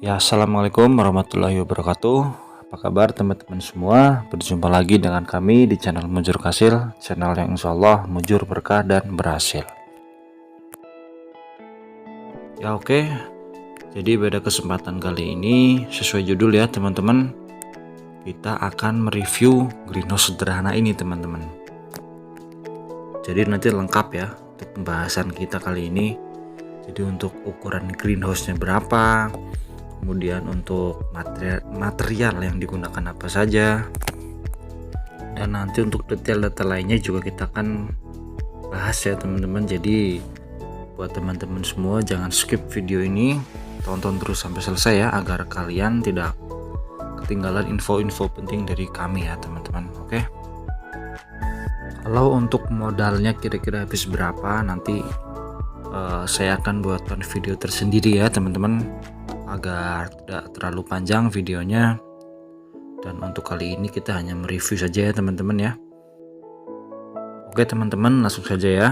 Ya, assalamualaikum warahmatullahi wabarakatuh. Apa kabar teman-teman semua? Berjumpa lagi dengan kami di channel Mujur Kasil, channel yang insya Allah mujur berkah dan berhasil. Ya oke, jadi pada kesempatan kali ini sesuai judul ya teman-teman, kita akan mereview greenhouse sederhana ini teman-teman. Jadi nanti lengkap ya untuk pembahasan kita kali ini. Jadi untuk ukuran greenhouse-nya berapa, kemudian untuk material yang digunakan apa saja, dan nanti untuk detail-detail lainnya juga kita akan bahas ya teman-teman. Jadi buat teman-teman semua jangan skip video ini, tonton terus sampai selesai ya, agar kalian tidak ketinggalan info-info penting dari kami ya teman-teman. Oke, kalau untuk modalnya kira-kira habis berapa, nanti saya akan buatkan video tersendiri ya teman-teman, agar tidak terlalu panjang videonya. Dan untuk kali ini kita hanya mereview saja ya teman-teman ya. Oke teman-teman, langsung saja ya.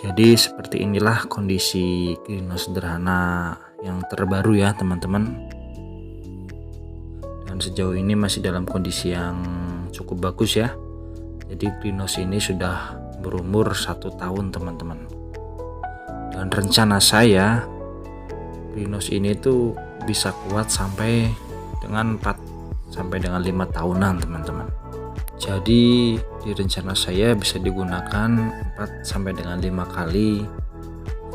Jadi seperti inilah kondisi greenhouse sederhana yang terbaru ya teman-teman. Dan sejauh ini masih dalam kondisi yang cukup bagus ya. Jadi greenhouse ini sudah berumur 1 tahun teman-teman. Dan rencana saya greenhouse ini tuh bisa kuat sampai dengan 5 tahunan teman-teman. Jadi di rencana saya bisa digunakan 4 sampai dengan 5 kali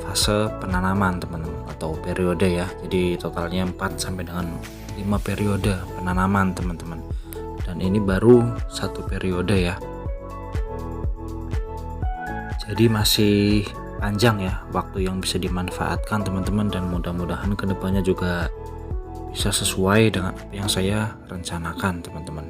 fase penanaman teman-teman, atau periode ya. Jadi totalnya 4 sampai dengan 5 periode penanaman teman-teman. Dan ini baru 1 periode ya. Jadi masih panjang ya waktu yang bisa dimanfaatkan teman-teman, dan mudah-mudahan kedepannya juga bisa sesuai dengan apa yang saya rencanakan teman-teman.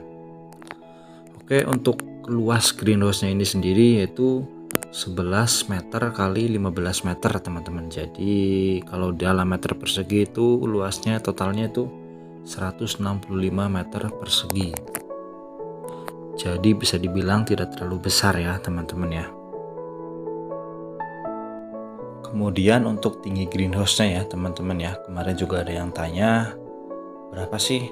Oke, untuk luas greenhouse-nya ini sendiri yaitu 11 meter kali 15 meter teman-teman. Jadi kalau dalam meter persegi itu luasnya totalnya itu 165 meter persegi. Jadi bisa dibilang tidak terlalu besar ya teman-teman ya. Kemudian untuk tinggi greenhouse-nya ya teman-teman ya, kemarin juga ada yang tanya berapa sih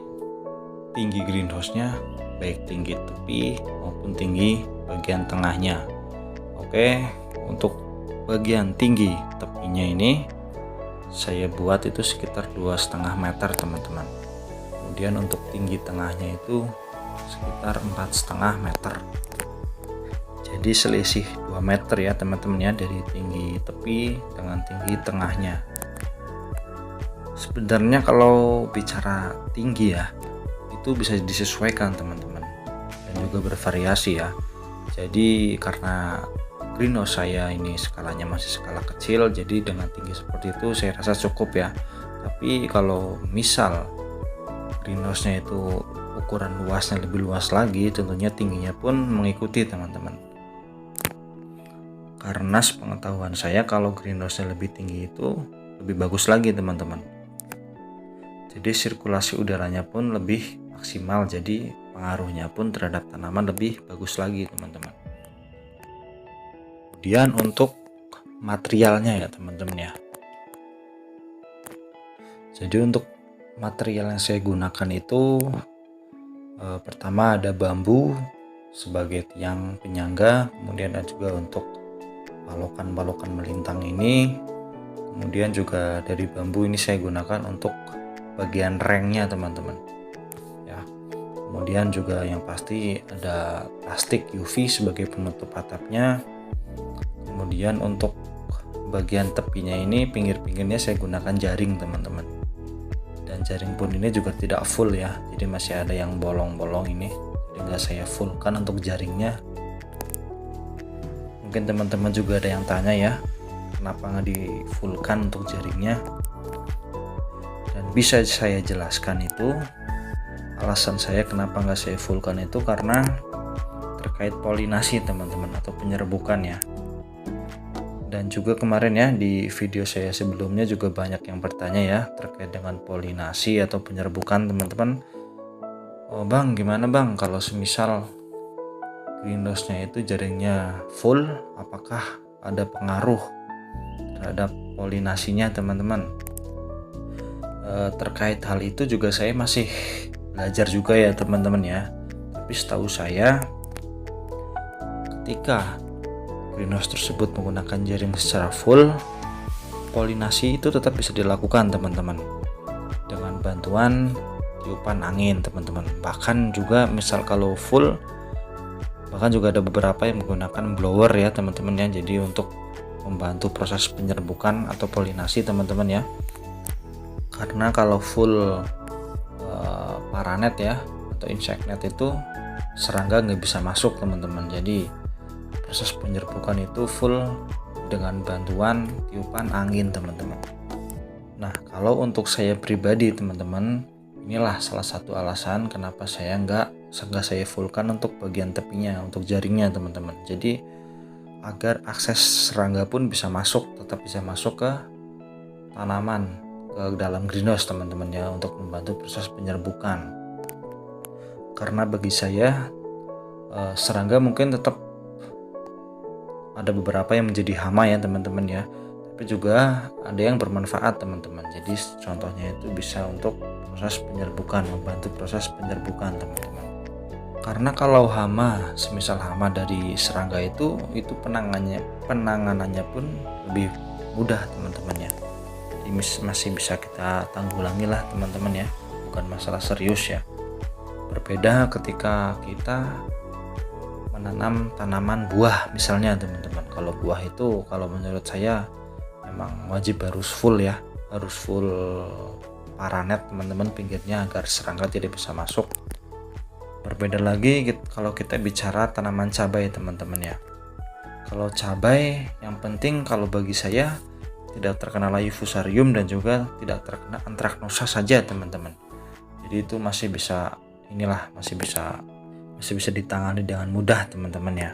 tinggi greenhouse-nya, baik tinggi tepi maupun tinggi bagian tengahnya. Oke, untuk bagian tinggi tepinya ini saya buat itu sekitar 2,5 meter teman-teman. Kemudian untuk tinggi tengahnya itu sekitar 4,5 meter. Jadi selisih 2 meter ya teman-teman ya, dari tinggi tepi dengan tinggi tengahnya. Sebenarnya kalau bicara tinggi ya, itu bisa disesuaikan teman-teman, dan juga bervariasi ya. Jadi karena greenhouse saya ini skalanya masih skala kecil, jadi dengan tinggi seperti itu saya rasa cukup ya. Tapi kalau misal greenhouse-nya itu ukuran luasnya lebih luas lagi, tentunya tingginya pun mengikuti teman-teman. Karena sepengetahuan saya kalau greenhouse-nya lebih tinggi itu lebih bagus lagi teman-teman. Jadi sirkulasi udaranya pun lebih maksimal, jadi pengaruhnya pun terhadap tanaman lebih bagus lagi teman-teman. Kemudian untuk materialnya ya teman-teman ya. Jadi untuk material yang saya gunakan itu pertama ada bambu sebagai tiang penyangga, kemudian ada juga untuk balokan-balokan melintang ini. Kemudian juga dari bambu ini saya gunakan untuk bagian rengnya teman-teman ya. Kemudian juga yang pasti ada plastik UV sebagai penutup atapnya. Kemudian untuk bagian tepinya ini, pinggir-pinggirnya saya gunakan jaring teman-teman, dan jaring pun ini juga tidak full ya, jadi masih ada yang bolong-bolong ini, jadi nggak saya fullkan untuk jaringnya. Mungkin teman-teman juga ada yang tanya ya, kenapa nggak di fullkan untuk jaringnya. Dan bisa saya jelaskan itu, alasan saya kenapa nggak saya fullkan itu karena terkait polinasi teman-teman, atau penyerbukan ya. Dan juga kemarin ya di video saya sebelumnya juga banyak yang bertanya ya terkait dengan polinasi atau penyerbukan teman-teman. Oh bang, gimana bang kalau semisal greenhouse-nya itu jaringnya full, apakah ada pengaruh terhadap polinasinya teman-teman? Terkait hal itu juga saya masih belajar juga ya teman-teman ya. Tapi setahu saya ketika greenhouse tersebut menggunakan jaring secara full, polinasi itu tetap bisa dilakukan teman-teman dengan bantuan tiupan angin teman-teman. Bahkan juga misal kalau full, bahkan juga ada beberapa yang menggunakan blower ya teman-teman ya, jadi untuk membantu proses penyerbukan atau polinasi teman-teman ya. Karena kalau full paranet ya atau insect net itu serangga nggak bisa masuk teman-teman, jadi proses penyerbukan itu full dengan bantuan tiupan angin teman-teman. Nah, kalau untuk saya pribadi teman-teman, inilah salah satu alasan kenapa saya nggak saya fullkan untuk bagian tepinya, untuk jaringnya teman-teman. Jadi agar akses serangga pun bisa masuk, tetap bisa masuk ke tanaman, ke dalam greenhouse teman-teman ya, untuk membantu proses penyerbukan. Karena bagi saya serangga mungkin tetap ada beberapa yang menjadi hama ya teman-teman ya, tapi juga ada yang bermanfaat teman-teman. Jadi contohnya itu bisa untuk proses penyerbukan, membantu proses penyerbukan teman-teman. Karena kalau hama, semisal hama dari serangga itu penanganannya pun lebih mudah teman-teman ya. Jadi masih bisa kita tanggulangi lah teman-teman ya, bukan masalah serius ya. Berbeda ketika kita menanam tanaman buah misalnya teman-teman. Kalau buah itu kalau menurut saya memang wajib harus full ya, harus full paranet teman-teman pinggirnya agar serangga tidak bisa masuk. Berbeda lagi kalau kita bicara tanaman cabai teman-teman ya. Kalau cabai yang penting kalau bagi saya tidak terkena layu fusarium dan juga tidak terkena antraknosa saja teman-teman. Jadi itu masih bisa ditangani dengan mudah teman-teman ya.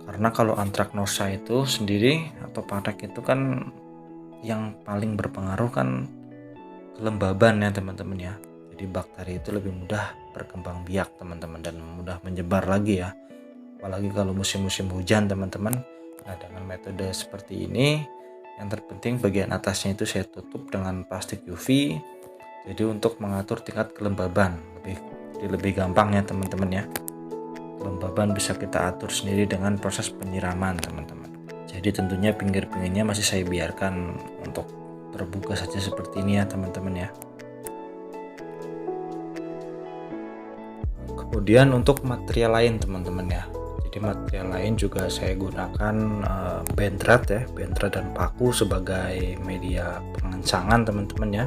Karena kalau antraknosa itu sendiri atau parek itu kan yang paling berpengaruh kan kelembaban ya teman-teman ya. Jadi bakteri itu lebih mudah berkembang biak teman-teman dan mudah menyebar lagi ya. Apalagi kalau musim-musim hujan teman-teman. Nah, dengan metode seperti ini yang terpenting bagian atasnya itu saya tutup dengan plastik UV. Jadi untuk mengatur tingkat kelembaban lebih gampang ya teman-teman ya. Kelembaban bisa kita atur sendiri dengan proses penyiraman teman-teman. Jadi tentunya pinggir-pinggirnya masih saya biarkan untuk terbuka saja seperti ini ya teman-teman ya. Kemudian untuk material lain teman-teman ya. Jadi material lain juga saya gunakan bentrat dan paku sebagai media pengencangan teman-teman ya,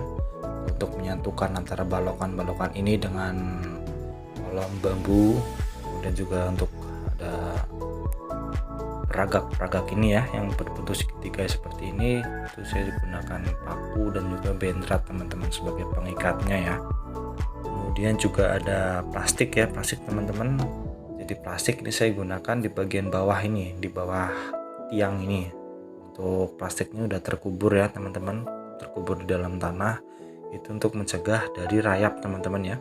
untuk menyatukan antara balokan-balokan ini dengan kolom bambu. Kemudian juga untuk ada peragak ini ya yang berbentuk segitiga seperti ini, itu saya gunakan paku dan juga bentrat teman-teman sebagai pengikatnya ya. Kemudian juga ada plastik teman-teman. Jadi plastik ini saya gunakan di bagian bawah ini, di bawah tiang ini. Untuk plastiknya udah terkubur ya teman-teman, terkubur di dalam tanah. Itu untuk mencegah dari rayap teman-teman ya.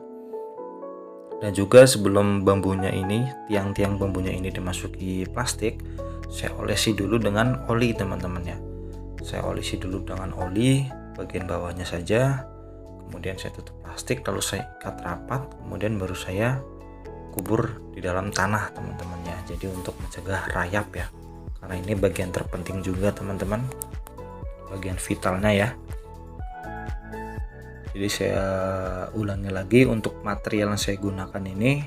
Dan juga sebelum tiang-tiang bambunya ini dimasuki plastik, saya olesi dulu dengan oli teman-teman ya. Saya olesi dulu dengan oli bagian bawahnya saja. Kemudian saya tutup plastik, lalu saya ikat rapat, kemudian baru saya kubur di dalam tanah teman-teman ya. Jadi untuk mencegah rayap ya, karena ini bagian terpenting juga teman-teman, bagian vitalnya ya. Jadi saya ulangi lagi, untuk material yang saya gunakan ini,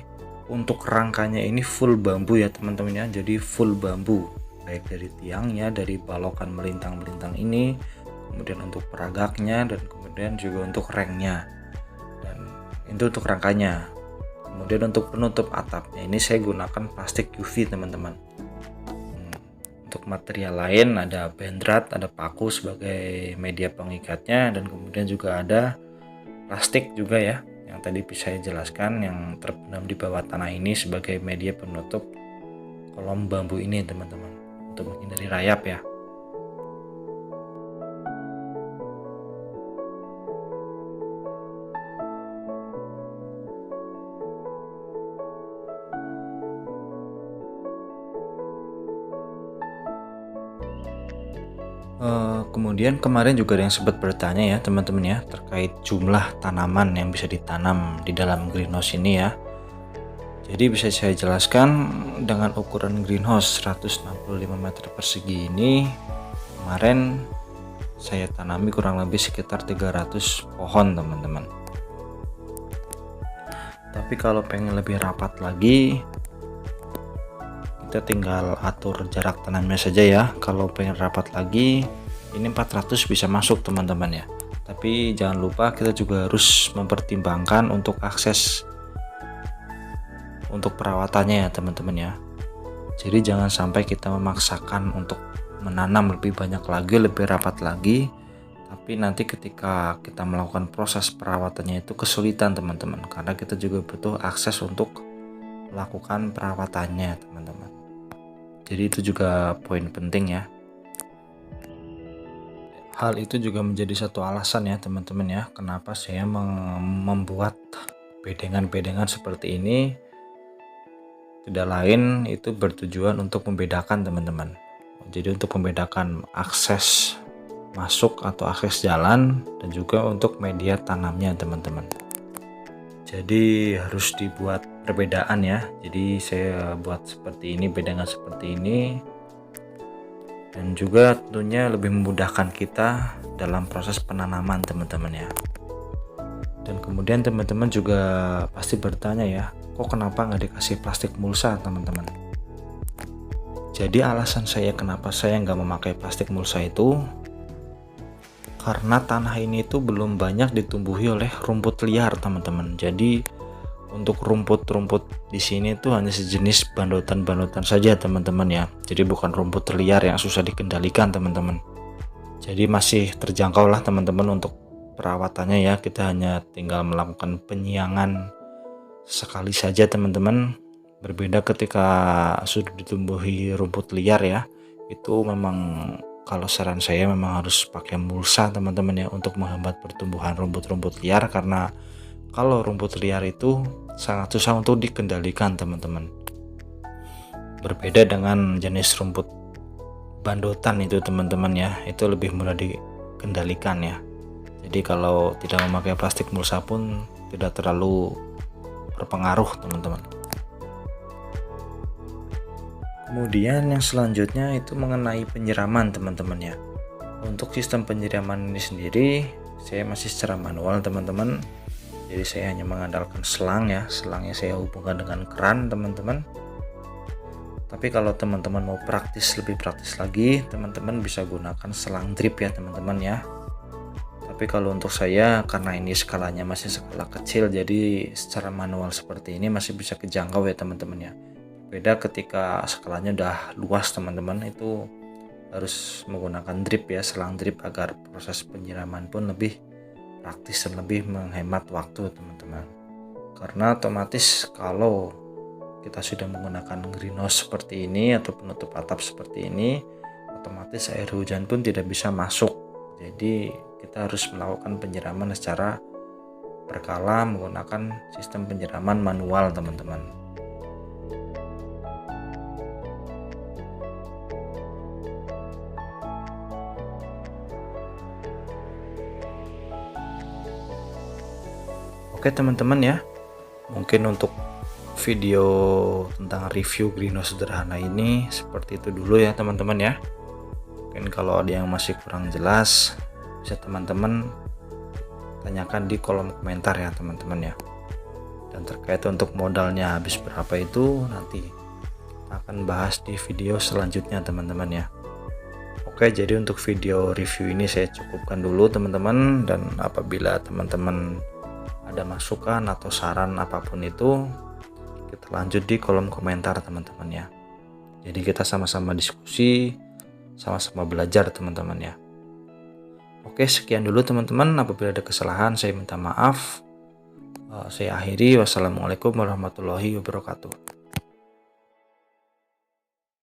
untuk rangkanya ini full bambu ya teman-teman ya. Jadi full bambu, baik dari tiangnya, dari balokan melintang-melintang ini, kemudian untuk peragaknya, dan kemudian juga untuk rengnya, dan itu untuk rangkanya. Kemudian untuk penutup atapnya ini saya gunakan plastik UV teman-teman. Untuk material lain ada bentrat, ada paku sebagai media pengikatnya, dan kemudian juga ada plastik juga ya, yang tadi bisa saya jelaskan, yang terpendam di bawah tanah ini sebagai media penutup kolom bambu ini teman-teman, untuk menghindari rayap ya. Kemudian kemarin juga ada yang sempat bertanya ya teman-teman ya, terkait jumlah tanaman yang bisa ditanam di dalam greenhouse ini ya. Jadi bisa saya jelaskan, dengan ukuran greenhouse 165 meter persegi ini, kemarin saya tanami kurang lebih sekitar 300 pohon teman-teman. Tapi kalau pengen lebih rapat lagi, kita tinggal atur jarak tanamnya saja ya. Kalau pengen rapat lagi, ini 400 bisa masuk teman-teman ya. Tapi jangan lupa kita juga harus mempertimbangkan untuk akses untuk perawatannya ya teman-teman ya. Jadi jangan sampai kita memaksakan untuk menanam lebih banyak lagi, lebih rapat lagi, tapi nanti ketika kita melakukan proses perawatannya itu kesulitan teman-teman, karena kita juga butuh akses untuk melakukan perawatannya teman-teman. Jadi itu juga poin penting ya. Hal itu juga menjadi satu alasan ya teman-teman ya, kenapa saya membuat bedengan-bedengan seperti ini. Tidak lain itu bertujuan untuk membedakan teman-teman. Jadi untuk membedakan akses masuk atau akses jalan, dan juga untuk media tanamnya teman-teman. Jadi harus dibuat perbedaan ya. Jadi saya buat seperti ini, bedengan seperti ini, dan juga tentunya lebih memudahkan kita dalam proses penanaman teman-teman ya. Dan kemudian teman-teman juga pasti bertanya ya, kok kenapa nggak dikasih plastik mulsa teman-teman? Jadi alasan saya kenapa saya nggak memakai plastik mulsa itu, karena tanah ini itu belum banyak ditumbuhi oleh rumput liar teman-teman. Jadi untuk rumput-rumput di sini itu hanya sejenis bandotan-bandotan saja teman-teman ya. Jadi bukan rumput liar yang susah dikendalikan teman-teman. Jadi masih terjangkau lah teman-teman untuk perawatannya ya. Kita hanya tinggal melakukan penyiangan sekali saja teman-teman. Berbeda ketika sudah ditumbuhi rumput liar ya, itu memang kalau saran saya memang harus pakai mulsa teman-teman ya, untuk menghambat pertumbuhan rumput-rumput liar, karena kalau rumput liar itu sangat susah untuk dikendalikan teman-teman. Berbeda dengan jenis rumput bandotan itu teman-teman ya, itu lebih mudah dikendalikan ya. Jadi kalau tidak memakai plastik mulsa pun tidak terlalu berpengaruh teman-teman. Kemudian yang selanjutnya itu mengenai penyiraman teman-teman ya. Untuk sistem penyiraman ini sendiri saya masih secara manual teman-teman. Jadi saya hanya mengandalkan selang ya, selangnya saya hubungkan dengan keran teman-teman. Tapi kalau teman-teman mau lebih praktis lagi, teman-teman bisa gunakan selang drip ya teman-teman ya. Tapi kalau untuk saya, karena ini skalanya masih skala kecil, jadi secara manual seperti ini masih bisa kejangkau ya teman-teman ya. Beda ketika skalanya udah luas teman-teman, itu harus menggunakan drip ya, selang drip, agar proses penyiraman pun lebih praktis dan lebih menghemat waktu teman-teman. Karena otomatis kalau kita sudah menggunakan greenhouse seperti ini atau penutup atap seperti ini, otomatis air hujan pun tidak bisa masuk. Jadi kita harus melakukan penyiraman secara berkala menggunakan sistem penyiraman manual teman-teman. Oke teman-teman ya, mungkin untuk video tentang review greenhouse sederhana ini seperti itu dulu ya teman-teman ya. Mungkin kalau ada yang masih kurang jelas, bisa teman-teman tanyakan di kolom komentar ya teman-teman ya. Dan terkait untuk modalnya habis berapa itu, nanti kita akan bahas di video selanjutnya teman-teman ya. Oke, jadi untuk video review ini saya cukupkan dulu teman-teman, dan apabila teman-teman ada masukan atau saran apapun itu, kita lanjut di kolom komentar teman-teman ya. Jadi kita sama-sama diskusi, sama-sama belajar teman-teman ya. Oke, sekian dulu teman-teman. Apabila ada kesalahan saya minta maaf. Saya akhiri. Wassalamualaikum warahmatullahi wabarakatuh.